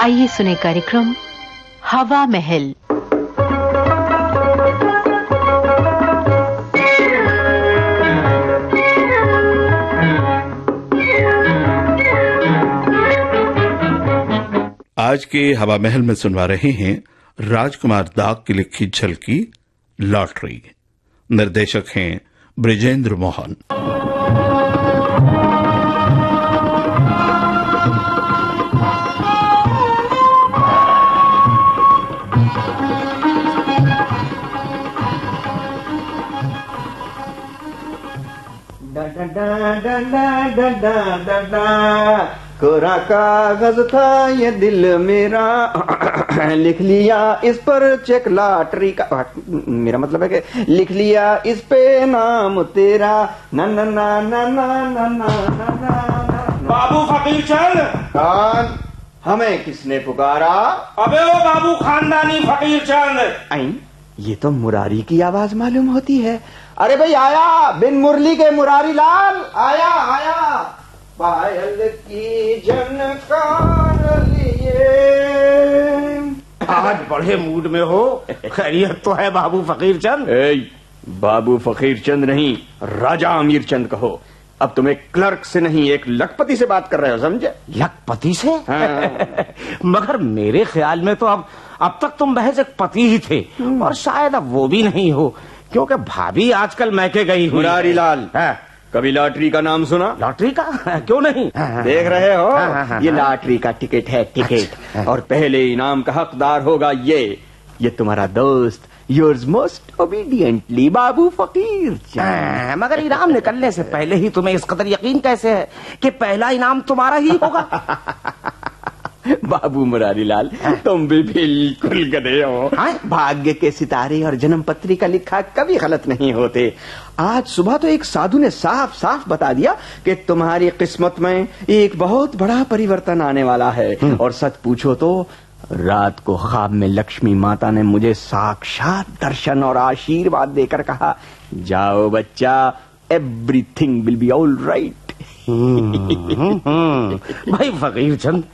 आइए सुने कार्यक्रम हवा महल। आज के हवा महल में सुनवा रहे हैं राजकुमार दाग की लिखी झलकी लॉटरी। निर्देशक हैं ब्रिजेंद्र मोहन। कोरा कागज था ये दिल मेरा, लिख लिया इस पर चेक लॉटरी का। मेरा मतलब है कि लिख लिया इस पे नाम तेरा। ना ना ना ना ना ना ना ना। बाबू फकीर चंद। कौन? हमें किसने पुकारा? अबे ओ बाबू खानदानी फकीर चंद। आई, ये तो मुरारी की आवाज मालूम होती है। अरे भाई आया, बिन मुरली के मुरारी लाल आया आया। पायल की झनकार लिए। आज बड़े मूड में हो, खैरियत तो है बाबू फकीर चंद? बाबू फकीर चंद नहीं, राजा अमीर चंद कहो। अब तुम एक क्लर्क से नहीं, एक लखपति से बात कर रहे हो, समझे? लखपति से? हाँ। मगर मेरे ख्याल में तो अब तक तुम महज एक पति ही थे, और शायद अब वो भी नहीं हो, क्योंकि भाभी आजकल मैके गई हुई। मुरारी लाल, कभी लॉटरी का नाम सुना? लॉटरी का? क्यों नहीं? देख रहे हो, ये लॉटरी का टिकट है, टिकट। अच्छा। और पहले इनाम का हकदार होगा ये तुम्हारा दोस्त, योर्स मोस्ट ओबीडियंटली बाबू फकीर चंद। मगर इनाम निकलने से पहले ही तुम्हें इस कदर यकीन कैसे है कि पहला इनाम तुम्हारा ही होगा? बाबू मुरारी लाल, तुम भी बिल्कुल गधे हो। भाग्य के सितारे और जन्म पत्री का लिखा कभी गलत नहीं होते। आज सुबह तो एक साधु ने साफ साफ बता दिया कि तुम्हारी किस्मत में एक बहुत बड़ा परिवर्तन आने वाला है। और सच पूछो तो रात को ख्वाब में लक्ष्मी माता ने मुझे साक्षात दर्शन और आशीर्वाद देकर कहा, जाओ बच्चा, everything will be all right. भाई फकीर चंद,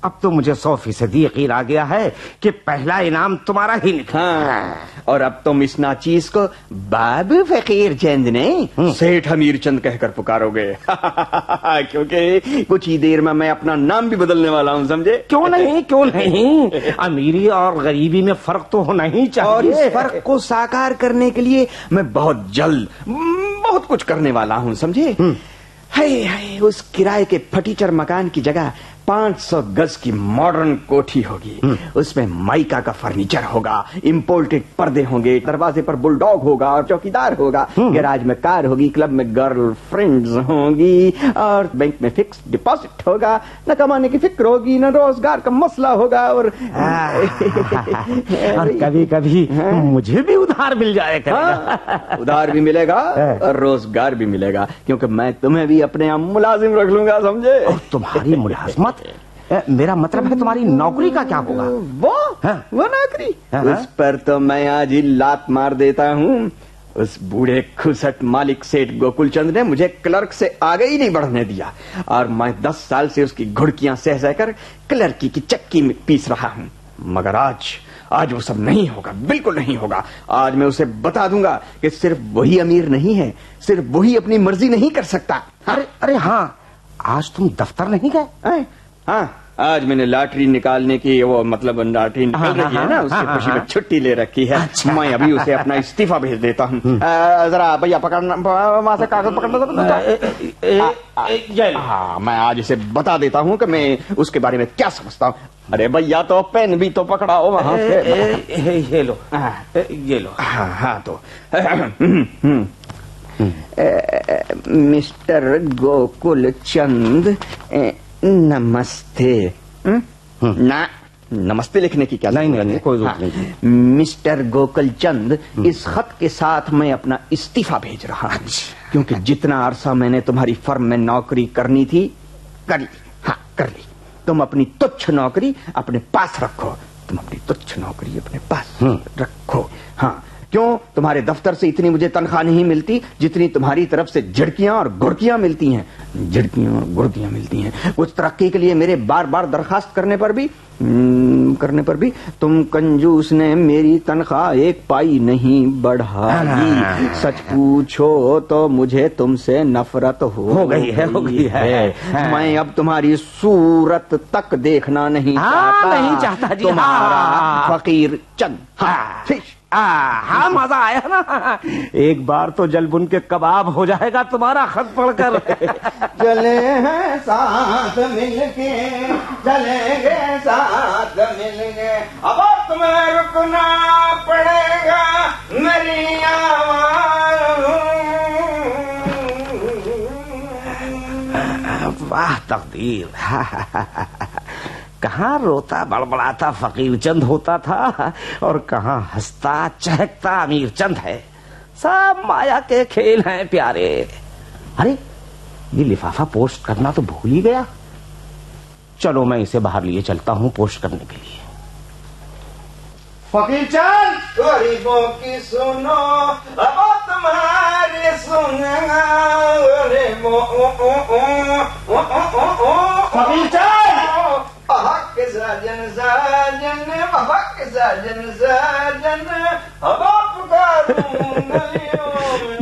अब तो मुझे 100% यकीन आ गया है कि पहला इनाम तुम्हारा ही निकला। हाँ, और अब तुम इस नाचीज को बाबू फकीर चंद ने सेठ अमीर चंद कहकर पुकारोगे। क्योंकि कुछ ही देर में मैं अपना नाम भी बदलने वाला हूँ, समझे? क्यों नहीं, क्यों नहीं? अमीरी और गरीबी में फर्क तो होना ही चाहिए। और इस फर्क को साकार करने के लिए मैं बहुत जल्द बहुत कुछ करने वाला हूँ, समझे? हाय हाय, उस किराए के फटीचर मकान की जगह 500 गज की मॉडर्न कोठी होगी। उसमें माइका का फर्नीचर होगा, इंपोर्टेड पर्दे होंगे, दरवाजे पर बुलडॉग होगा और चौकीदार होगा, गैराज में कार होगी, क्लब में गर्ल फ्रेंड्स होंगी, और बैंक में फिक्स डिपॉजिट होगा। न कमाने की फिक्र होगी, न रोजगार का मसला होगा। और कभी कभी मुझे भी उधार मिल जाएगा। उधार भी मिलेगा और रोजगार भी मिलेगा, क्योंकि मैं तुम्हें भी अपने यहाँ मुलाजिम रख लूंगा, समझे? और तुम्हारी मुलाजमत? मेरा मतलब है तुम्हारी नौकरी का क्या होगा? वो नौकरी, उस पर तो मैं आज ही लात मार देता हूँ। उस बूढ़े खुसट मालिक सेठ गोकुल चंद ने मुझे क्लर्क से आगे ही नहीं बढ़ने दिया, और मैं 10 साल से उसकी घुड़कियां सह सहकर क्लर्की की चक्की में पीस रहा हूँ। मगर आज वो सब नहीं होगा, बिल्कुल नहीं होगा। आज मैं उसे बता दूंगा कि सिर्फ वही अमीर नहीं है, सिर्फ वही अपनी मर्जी नहीं कर सकता। अरे हाँ, आज तुम दफ्तर नहीं गए? हाँ, आज मैंने लॉटरी निकालने की, वो मतलब लॉटरी निकल रही है ना, उसकी खुशी में छुट्टी ले रखी है। अच्छा। मैं अभी उसे अपना इस्तीफा भेज देता हूँ। जरा भैया पकड़ना, वहां से कागज पकड़ना। हाँ, मैं आज इसे बता देता हूँ कि मैं उसके बारे में क्या समझता हूँ। अरे भैया, तो पेन भी तो पकड़ाओ वहां से। ये लो, ये लो। हाँ तो मिस्टर गोकुल चंद, नमस्ते। ना, नमस्ते लिखने की क्या? नहीं, कोई जरूरत नहीं। मिस्टर गोकुल चंद, इस खत के साथ मैं अपना इस्तीफा भेज रहा हूँ, क्योंकि जितना अरसा मैंने तुम्हारी फर्म में नौकरी करनी थी, कर ली। हाँ, कर ली। तुम अपनी तुच्छ नौकरी अपने पास रखो। तुम अपनी तुच्छ नौकरी अपने पास रखो। हाँ, क्यों तुम्हारे दफ्तर से इतनी मुझे तनख्वाह नहीं मिलती जितनी तुम्हारी तरफ से झिड़कियां और गुड़कियां मिलती हैं। झिड़कियां और गुड़कियां मिलती हैं। कुछ तरक्की के लिए मेरे बार बार दरखास्त करने पर भी तुम कंजूस ने मेरी तनख्वाह एक पाई नहीं बढ़ाई। सच पूछो तो मुझे तुमसे नफरत हो गई है। मैं अब तुम्हारी सूरत तक देखना नहीं चाहता जी। तुम्हारा फकीर चंद। हाँ, मजा आया ना। एक बार तो जलबुन के कबाब हो जाएगा तुम्हारा खत पढ़कर। चले हैं साथ मिलके, चलेंगे साथ मिलके, अब तुम्हें रुकना पड़ेगा मेरी आवाज़। वाह तकदीर। कहाँ रोता बड़बड़ाता फकीर चंद होता था और कहाँ हंसता चहकता अमीर चंद है। सब माया के खेल हैं प्यारे। अरे ये लिफाफा पोस्ट करना तो भूल ही गया। चलो मैं इसे बाहर लिए चलता हूँ पोस्ट करने के लिए। फकीर चंद, गरीबों की सुनो अब तुम्हारी सुनेगा। फकीर चंद, साजन साजन हक साजन साजन अब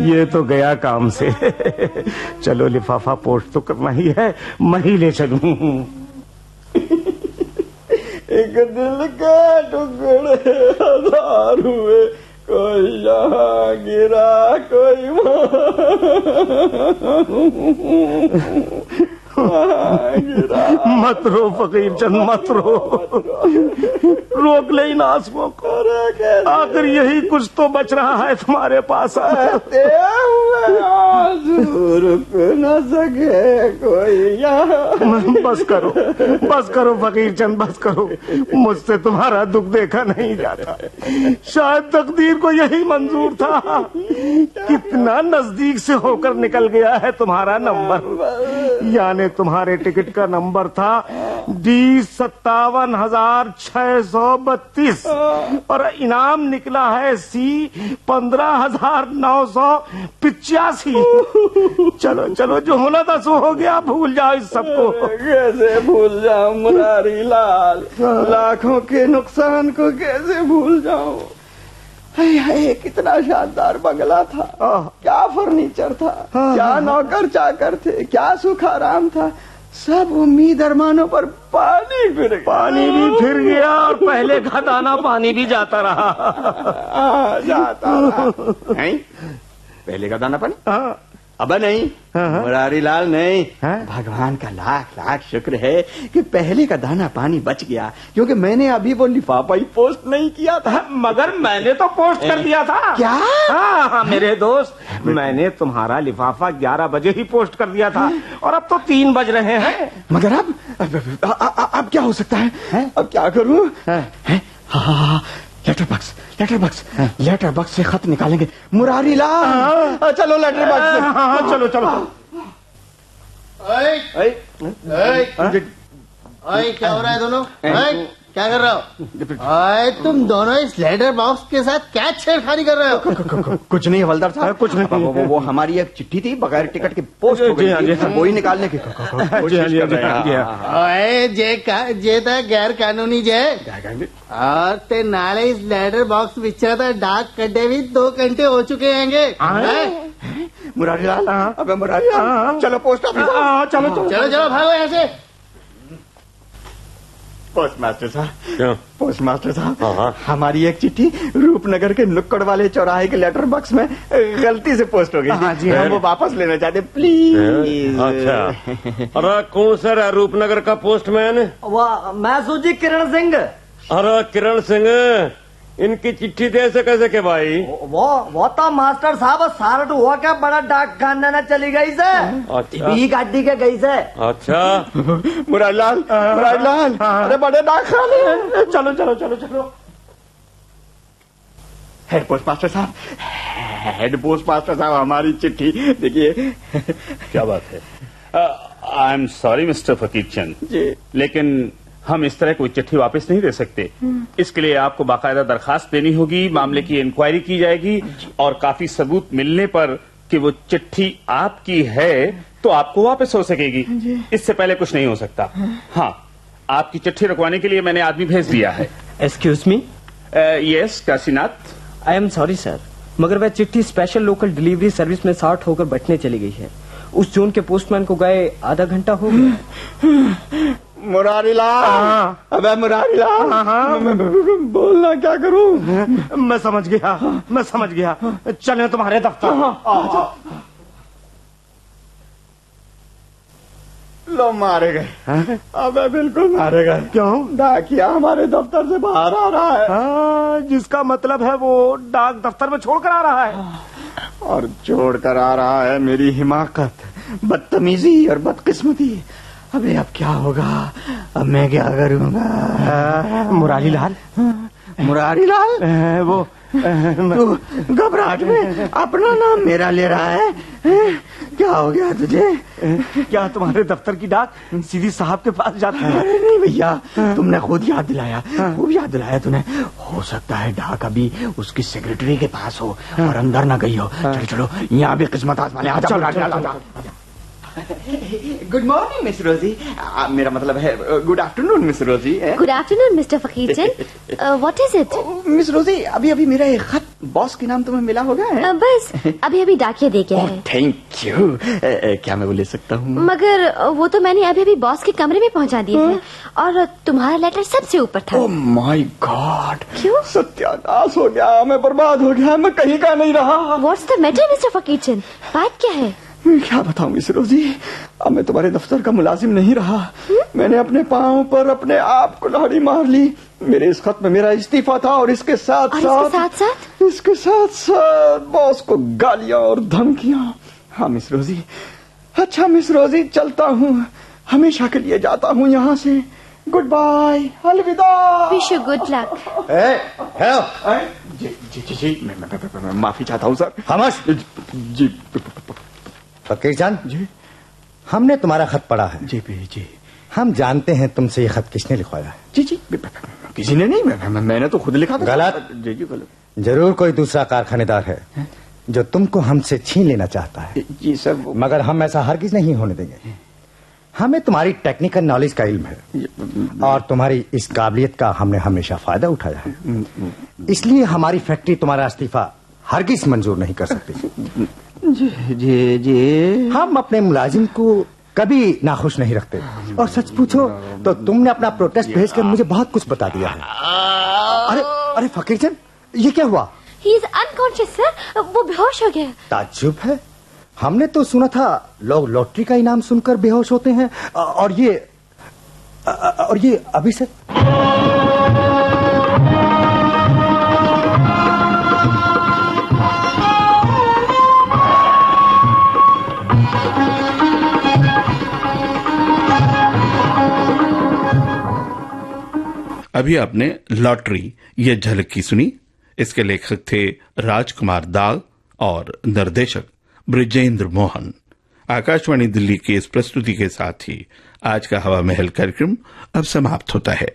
ये तो गया काम से। चलो लिफाफा पोस्ट तो करना ही है, मैं ही ले चलूं। एक दिल का टुकड़े हजार हुए, कोई यहाँ गिरा कोई मत रो फकीर चंद, मत रो। रोक ले इन आंसुओं को। आखिर यही कुछ तो बच रहा है तुम्हारे पास। रुक न सके कोई यहाँ। बस करो फकीर चंद, बस करो। मुझसे तुम्हारा दुख देखा नहीं जाता। शायद तकदीर को यही मंजूर था। कितना नजदीक से होकर निकल गया है तुम्हारा नंबर। यानी तुम्हारे टिकट का नंबर था D57,632 और इनाम निकला है C15,985। चलो चलो, जो होना था सो हो गया। भूल जाओ इस सबको। कैसे भूल जाऊं मुरारी लाल, लाखों के नुकसान को कैसे भूल जाऊं। हाय कितना शानदार बंगला था, क्या फर्नीचर था, क्या नौकर चाकर थे, क्या सुख आराम था। सब उम्मीद अरमानों पर पानी भी फिर गया और पहले का दाना पानी भी जाता रहा। पहले का दाना पानी अब नहीं मुरारी लाल, नहीं। भगवान का लाख लाख शुक्र है कि पहले का दाना पानी बच गया, क्योंकि मैंने अभी वो लिफाफा ही पोस्ट नहीं किया था। मगर मैंने तो पोस्ट कर दिया था। क्या? हाँ मेरे दोस्त, मैंने तुम्हारा लिफाफा 11 बजे ही पोस्ट कर दिया था और अब तो 3 बज रहे हैं। मगर अब क्या हो सकता है? अब क्या करूं? लेटर बॉक्स से खत निकालेंगे मुरारी लाल। चलो लेटर बॉक्स से। चलो क्या हो रहा है दोनों? क्या कर रहे हो? तुम दोनों इस लेटर बॉक्स के साथ क्या छेड़खानी कर रहे हो? कुछ नहीं हवलदार साहब, कुछ नहीं। वो हमारी एक चिट्ठी थी बगैर टिकट के पोस्ट हो गई थी, वही निकालने की कोशिश कर रहे हैं। जे था गैर कानूनी जे और ते नाले इस लेटर बॉक्स बिछा था डाक कड्डे भी 2 घंटे हो चुके हैंगे। मुरारी लाल, अबे मुरारी लाल, चलो पोस्ट ऑफिस। चलो भागो यहाँ से। पोस्टमास्टर साहब, हमारी एक चिट्ठी रूपनगर के नुक्कड़ वाले चौराहे के लेटर बॉक्स में गलती से पोस्ट हो गई। हम वो वापस लेना चाहते, प्लीज। अच्छा, अरे कौन सर है रूपनगर का पोस्टमैन? मैं सूजी किरण सिंह। अरे किरण सिंह, इनकी चिट्ठी दे से कैसे के भाई? वो तो मास्टर साहब सारट हुआ क्या बड़ा डाक खाना न चली गई से। अच्छा, बी गाड़ी के गई से। अच्छा मुरारी लाल, अरे बड़े डाक खाने। चलो। हेड पोस्टमास्टर साहब, हमारी चिट्ठी देखिए। क्या बात है? I am sorry mister Fakir Chand, लेकिन हम इस तरह कोई चिट्ठी वापस नहीं दे सकते। इसके लिए आपको बाकायदा दरखास्त देनी होगी, मामले की इंक्वायरी की जाएगी और काफी सबूत मिलने पर कि वो चिट्ठी आपकी है तो आपको वापस हो सकेगी। इससे पहले कुछ नहीं हो सकता। हाँ, आपकी चिट्ठी रुकवाने के लिए मैंने आदमी भेज दिया है। Excuse me. Yes Kashinath. I am sorry sir, मगर वह चिट्ठी स्पेशल लोकल डिलीवरी सर्विस में शॉर्ट होकर बटने चली गई है। उस जोन के पोस्टमैन को गए आधा घंटा हो गया। मुरारीलाल, अबे मुरारीलाल, बोलना क्या करूं? मैं समझ गया। चले तुम्हारे दफ्तर। लो मारे गए। अबे बिल्कुल मारे गए। क्यों? डाकिया हमारे दफ्तर से बाहर आ रहा है। जिसका मतलब है वो डाक दफ्तर में छोड़कर आ रहा है। और छोड़ कर आ रहा है मेरी हिमाकत, बदतमीजी और बदकिस्मती। अबे अब क्या होगा? अब मैं क्या करूंगा? मुरारीलाल, वो तू घबराहट में अपना नाम मेरा ले रहा है? क्या हो गया तुझे? क्या तुम्हारे दफ्तर की डाक सीधी साहब के पास जाती है? अरे नहीं भैया, तुमने खुद याद दिलाया, खूब याद दिलाया तूने। हो सकता है डाक अभी उसकी सेक्रेटरी के पास हो और अंदर ना गई हो। चलो चलो, यहाँ भी किस्मत आजमा ले। आजा। Good morning miss Rosie. मेरा मतलब है good afternoon miss Rosie. Good afternoon mister Fakirchand, what is it? Miss Rosie, अभी मेरा एक खत बॉस के नाम तुम्हें मिला होगा। बस अभी डाकिया दे गया है। Thank you. क्या मैं वो ले सकता हूँ? मगर वो तो मैंने अभी बॉस के कमरे में पहुँचा दिया है और तुम्हारा लेटर सबसे ऊपर था। Oh my God! क्यों? सत्यानाश हो गया, मैं बर्बाद हो गया, मैं कहीं का नहीं रहा। What's the matter mister Fakirchand, बात क्या है? क्या बताऊं मिस रोजी, अब मैं तुम्हारे दफ्तर का मुलाजिम नहीं रहा। मैंने अपने पांव पर अपने आप को कुल्हाड़ी मार ली। मेरे इस खत में मेरा इस्तीफा था और इसके साथ साथ बॉस को गालियां और धमकियां। हाँ मिस रोजी। अच्छा मिस रोजी, चलता हूँ, हमेशा के लिए जाता हूँ यहाँ से। गुड बाय, अलविदा। Wish you good luck. जी, मैं माफी चाहता हूँ सर। खामोश। जी फकीरचंद जी, हमने तुम्हारा खत पढ़ा है। जी। हम जानते हैं तुमसे ये खत किसने लिखवाया है। जी, किसी ने नहीं, मैंने तो खुद लिखा था। गलत। जी गलत। जरूर कोई दूसरा कारखानेदार है जो तुमको हमसे छीन लेना चाहता है। जी सर, मगर हम ऐसा हरगिज नहीं होने देंगे। हमें तुम्हारी टेक्निकल नॉलेज का इल्म है और तुम्हारी इस काबिलियत का हमने हमेशा फायदा उठाया है। इसलिए हमारी फैक्ट्री तुम्हारा इस्तीफा हरगिज मंजूर नहीं कर सकती। जी। हम अपने मुलाजिम को कभी नाखुश नहीं रखते और सच पूछो तो तुमने अपना प्रोटेस्ट भेजकर मुझे बहुत कुछ बता दिया है। अरे फकीरचंद, ये क्या हुआ? He is unconscious सर, वो बेहोश हो गया। ताज्जुब है, हमने तो सुना था लोग लॉटरी का इनाम सुनकर बेहोश होते हैं और ये अभी से। अभी आपने लॉटरी ये झलकी सुनी। इसके लेखक थे राजकुमार दाग और निर्देशक ब्रिजेंद्र मोहन। आकाशवाणी दिल्ली की इस प्रस्तुति के साथ ही आज का हवा महल कार्यक्रम अब समाप्त होता है।